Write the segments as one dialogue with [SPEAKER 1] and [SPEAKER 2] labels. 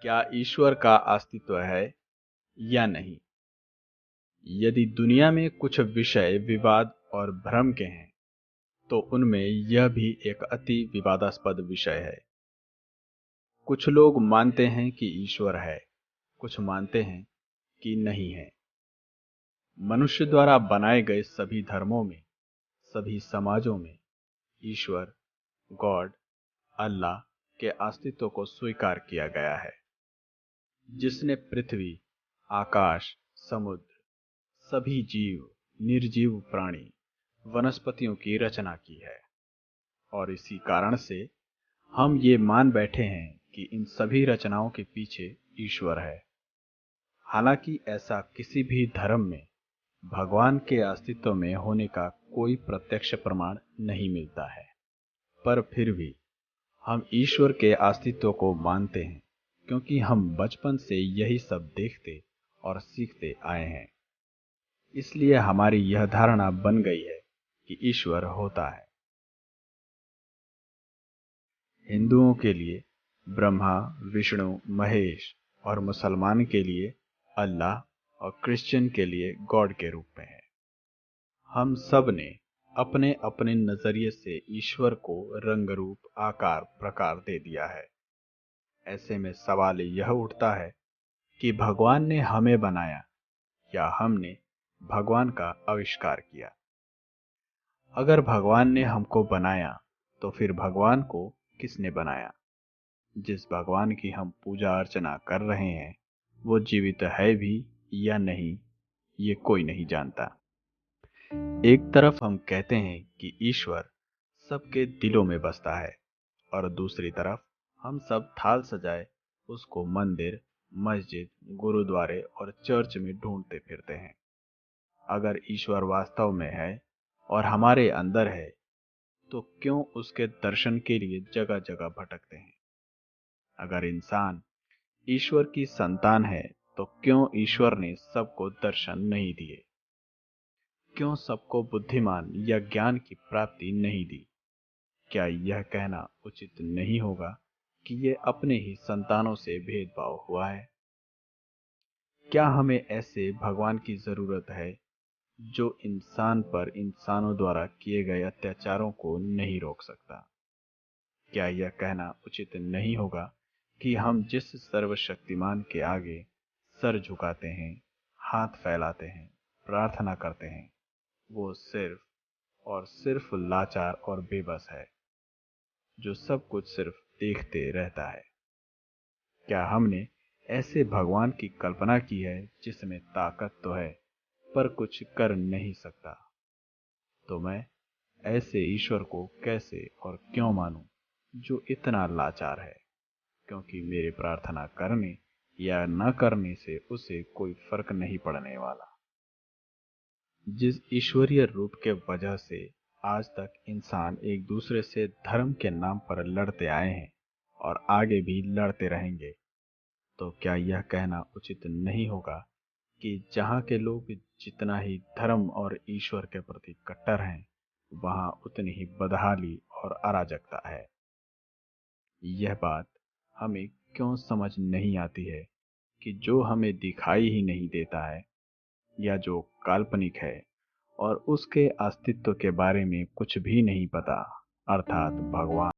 [SPEAKER 1] क्या ईश्वर का अस्तित्व है या नहीं? यदि दुनिया में कुछ विषय विवाद और भ्रम के हैं, तो उनमें यह भी एक अति विवादास्पद विषय है। कुछ लोग मानते हैं कि ईश्वर है, कुछ मानते हैं कि नहीं है। मनुष्य द्वारा बनाए गए सभी धर्मों में, सभी समाजों में ईश्वर, गॉड, अल्लाह के अस्तित्व को स्वीकार किया गया है, जिसने पृथ्वी, आकाश, समुद्र, सभी जीव, निर्जीव प्राणी, वनस्पतियों की रचना की है। और इसी कारण से हम ये मान बैठे हैं कि इन सभी रचनाओं के पीछे ईश्वर है। हालांकि ऐसा किसी भी धर्म में भगवान के अस्तित्व में होने का कोई प्रत्यक्ष प्रमाण नहीं मिलता है, पर फिर भी हम ईश्वर के अस्तित्व को मानते हैं, क्योंकि हम बचपन से यही सब देखते और सीखते आए हैं। इसलिए हमारी यह धारणा बन गई है कि ईश्वर होता है। हिंदुओं के लिए ब्रह्मा, विष्णु, महेश और मुसलमान के लिए अल्लाह और क्रिश्चियन के लिए गॉड के रूप में है। हम सब ने अपने अपने नजरिए से ईश्वर को रंग रूप, आकार, प्रकार दे दिया है। ऐसे में सवाल यह उठता है कि भगवान ने हमें बनाया या हमने भगवान का आविष्कार किया। अगर भगवान ने हमको बनाया, तो फिर भगवान को किसने बनाया? जिस भगवान की हम पूजा अर्चना कर रहे हैं, वो जीवित है भी या नहीं, ये कोई नहीं जानता। एक तरफ हम कहते हैं कि ईश्वर सबके दिलों में बसता है, और दूसरी तरफ हम सब थाल सजाए उसको मंदिर, मस्जिद, गुरुद्वारे और चर्च में ढूंढते फिरते हैं। अगर ईश्वर वास्तव में है और हमारे अंदर है, तो क्यों उसके दर्शन के लिए जगह जगह भटकते हैं? अगर इंसान ईश्वर की संतान है, तो क्यों ईश्वर ने सबको दर्शन नहीं दिए? क्यों सबको बुद्धिमान या ज्ञान की प्राप्ति नहीं दी? क्या यह कहना उचित नहीं होगा कि ये अपने ही संतानों से भेदभाव हुआ है? क्या हमें ऐसे भगवान की जरूरत है जो इंसान पर इंसानों द्वारा किए गए अत्याचारों को नहीं रोक सकता? क्या यह कहना उचित नहीं होगा कि हम जिस सर्वशक्तिमान के आगे सर झुकाते हैं, हाथ फैलाते हैं, प्रार्थना करते हैं, वो सिर्फ और सिर्फ लाचार और बेबस है, जो सब कुछ सिर्फ देखते रहता है? क्या हमने ऐसे भगवान की कल्पना की है जिसमें ताकत तो है, पर कुछ कर नहीं सकता? तो मैं ऐसे ईश्वर को कैसे और क्यों मानूं, जो इतना लाचार है? क्योंकि मेरे प्रार्थना करने या न करने से उसे कोई फर्क नहीं पड़ने वाला। जिस ईश्वरीय रूप के वजह से आज तक इंसान एक दूसरे से धर्म के नाम पर लड़ते आए हैं और आगे भी लड़ते रहेंगे, तो क्या यह कहना उचित नहीं होगा कि जहाँ के लोग जितना ही धर्म और ईश्वर के प्रति कट्टर हैं, वहाँ उतनी ही बदहाली और अराजकता है? यह बात हमें क्यों समझ नहीं आती है कि जो हमें दिखाई ही नहीं देता है, या जो काल्पनिक है और उसके अस्तित्व के बारे में कुछ भी नहीं पता, अर्थात भगवान,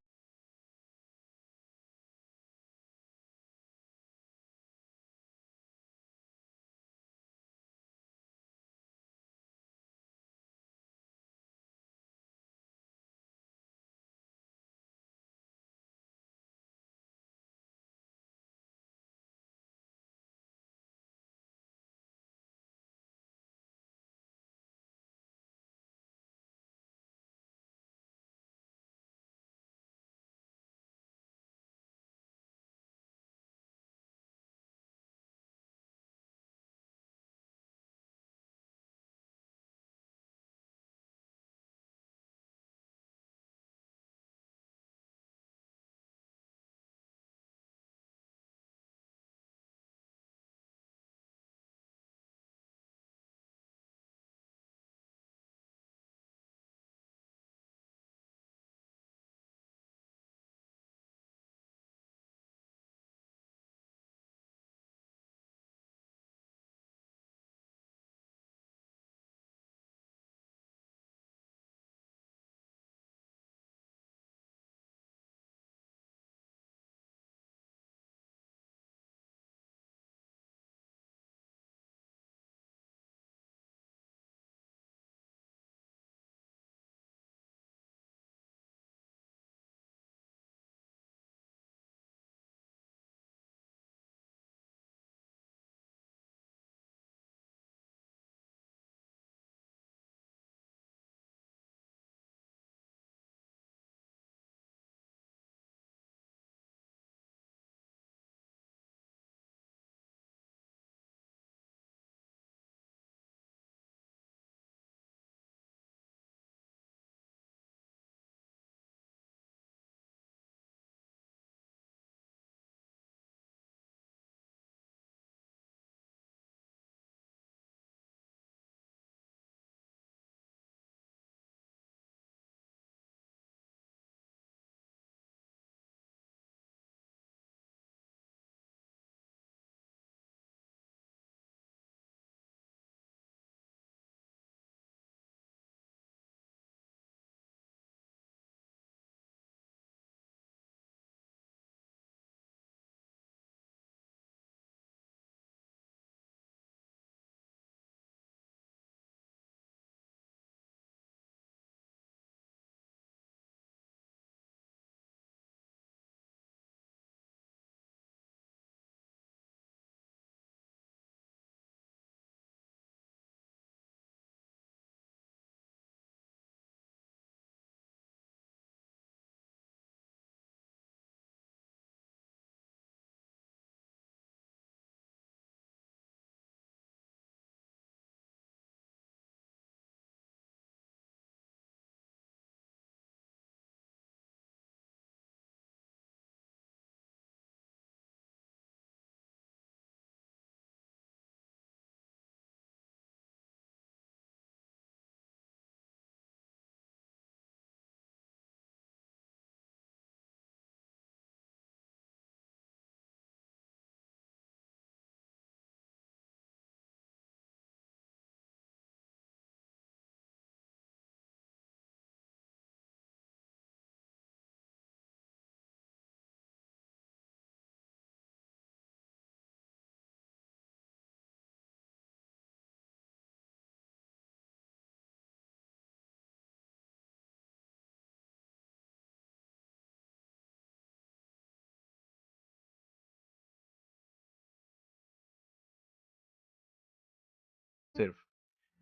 [SPEAKER 1] सिर्फ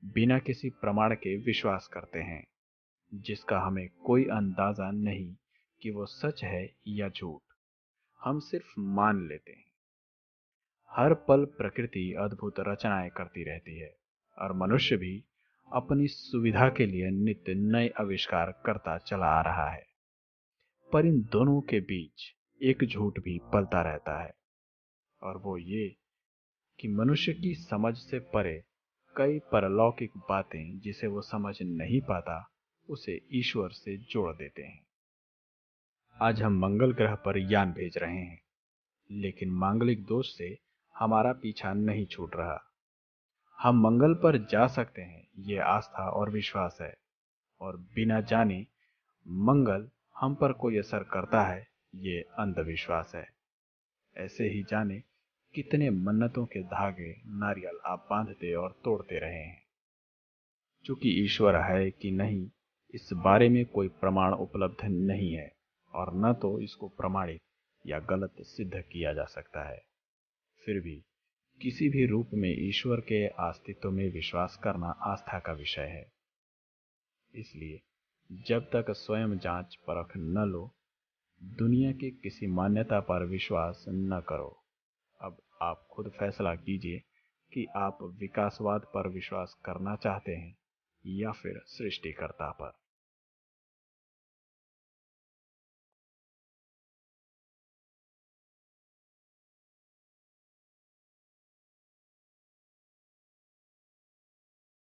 [SPEAKER 1] बिना किसी प्रमाण के विश्वास करते हैं, जिसका हमें कोई अंदाजा नहीं कि वो सच है या झूठ। हम सिर्फ मान लेते हैं। हर पल प्रकृति अद्भुत रचनाएं करती रहती है और मनुष्य भी अपनी सुविधा के लिए नित्य नए आविष्कार करता चला आ रहा है। पर इन दोनों के बीच एक झूठ भी पलता रहता है, और वो ये कि मनुष्य की समझ से परे कई परलौकिक बातें जिसे वो समझ नहीं पाता, उसे ईश्वर से जोड़ देते हैं। आज हम मंगल ग्रह पर यान भेज रहे हैं, लेकिन मांगलिक दोष से हमारा पीछा नहीं छूट रहा। हम मंगल पर जा सकते हैं, ये आस्था और विश्वास है, और बिना जाने मंगल हम पर कोई असर करता है, ये अंधविश्वास है। ऐसे ही जाने कितने मन्नतों के धागे नारियल आप बांधते और तोड़ते रहे हैं। चूंकि ईश्वर है कि नहीं, इस बारे में कोई प्रमाण उपलब्ध नहीं है, और न तो इसको प्रमाणित या गलत सिद्ध किया जा सकता है। फिर भी किसी भी रूप में ईश्वर के अस्तित्व में विश्वास करना आस्था का विषय है। इसलिए जब तक स्वयं जांच परख न लो, दुनिया की किसी मान्यता पर विश्वास न करो। अब आप खुद फैसला कीजिए कि आप विकासवाद पर विश्वास करना चाहते हैं या फिर सृष्टिकर्ता पर।